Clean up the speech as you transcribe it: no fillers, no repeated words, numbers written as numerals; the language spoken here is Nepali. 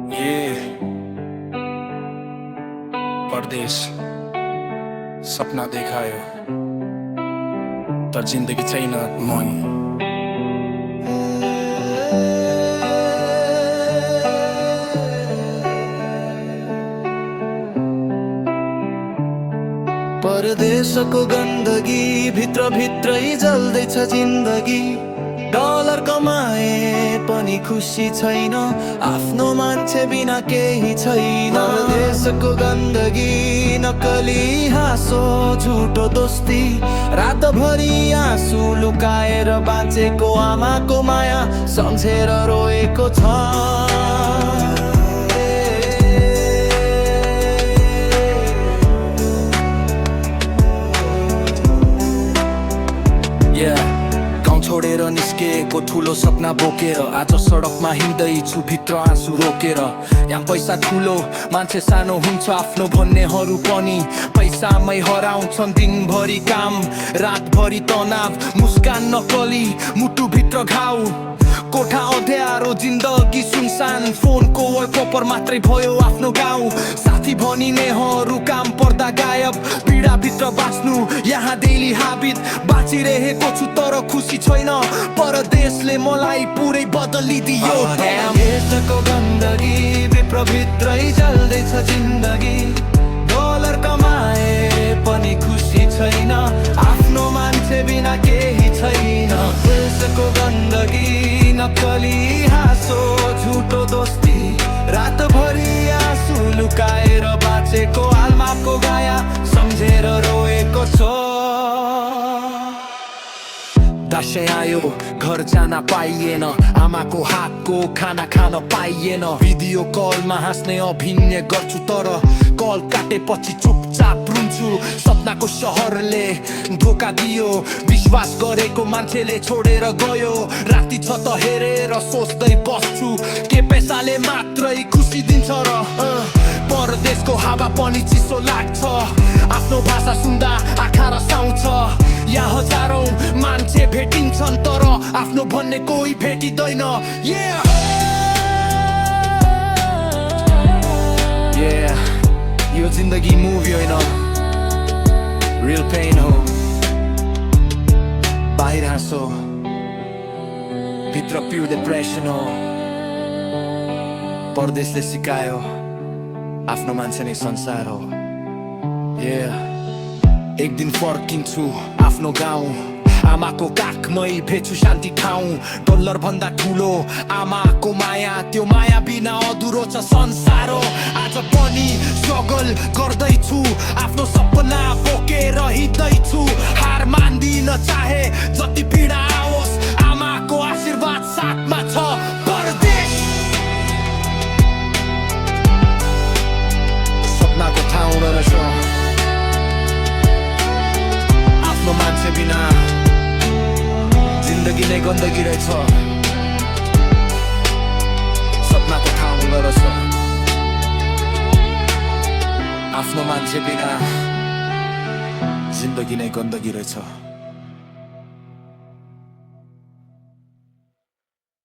ये परदेश सपना देखायो तर जिन्दगी छैन मन। परदेशको गन्दगी भित्र भित्रै जल्दैछ जिन्दगी। डलर कमाए पनि खुसी छैन, आफ्नो मान्छे बिना केही छैन। परदेशको गन्दगी नकली हाँसो झुटो दोस्ती, रातभरि आँसु लुकाएर बाँचेको आमाको माया सम्झेर रोएको छ। छोडेर निस्केको ठुलो सपना बोकेर आज सडकमा हिँड्दैछु भित्र आँसु रोकेर। यहाँ पैसा ठुलो मान्छे सानो हुन्छ आफ्नो भन्नेहरू पनि पैसामै हराउँछन्। दिनभरि काम रातभरि तनाव, मुस्कान नकली मुटुभित्र घाउ। कोठा अँध्यारो जिन्दगी सुनसान, फोनको वलपेपर मात्रै भयो आफ्नो गाउँ। साथी भनिनेहरू काम पर्दा गायब, पीडाभित्र बाँच्नु यहाँ डेली हाबित। बाँचिरहेको छु तर खुसी छैन, परदेशले मलाई पुरै बदलिदियो। देशको गन्दगी भित्र भित्रै जल्दैछ जिन्दगी। डलर कमाए पनि खुसी छैन, आफ्नो मान्छे बिना केही छैन। देशको गन्दगी नकली हाँसो झुटो दोस्ती, रातभरि आँसु लुकाएर बाँचेको आमाको गाया सम्झेर रोएको छ। दशैं आयो घर जान पाइएन, आमाको हातको खाना खान पाइएन। भिडियो कलमा हाँस्ने अभिनय गर्छु तर कल काटेपछि चुपचाप रुन्छु। सपनाको सहरले धोका दियो, विश्वास गरेको मान्छेले छोडेर गयो। राति छ त हेरेर सोच्दै बस्छु, के पैसाले मात्रै खुसी दिन्छ र? परदेशको हावा पनि चिसो लाग्छ, आफ्नो भाषा सुन्दा आँखा रसाउँछ। यहाँ हजारौं मान्छे भेटिन्छन् तर आफ्नो भन्ने कोही भेटिँदैन। यो जिन्दगी मुभी होइन, रियल पेन हो। बाहिर हाँसो भित्र प्युर डिप्रेसन हो। परदेशले सिकायो आफ्नो मान्छे नै संसार हो। एक दिन फर्किन्छु आफ्नो गाउँ, आमाको काखमै भेट्छु शान्ति ठाउँ। डलर भन्दा ठुलो आमाको माया, त्यो माया बिना अधुरो छ संसार हो। आज पनि स्ट्रगल गर्दैछु, आफ्नो सपना बोकेर हिँड्दैछु। हार मान्दिन चाहे जति पीडा आओस्, आमाको आशीर्वाद साथमा छ। परदेश सपनाको ठाउँ रहेछ, आफ्नो मान्छे बिना जिन्दगी नै गन्दगी रहेछ। सपनाको ठाउँ रहेछ, आफ्नो मान्छे बिना जिन्दगी नै गन्दगी रहेछ।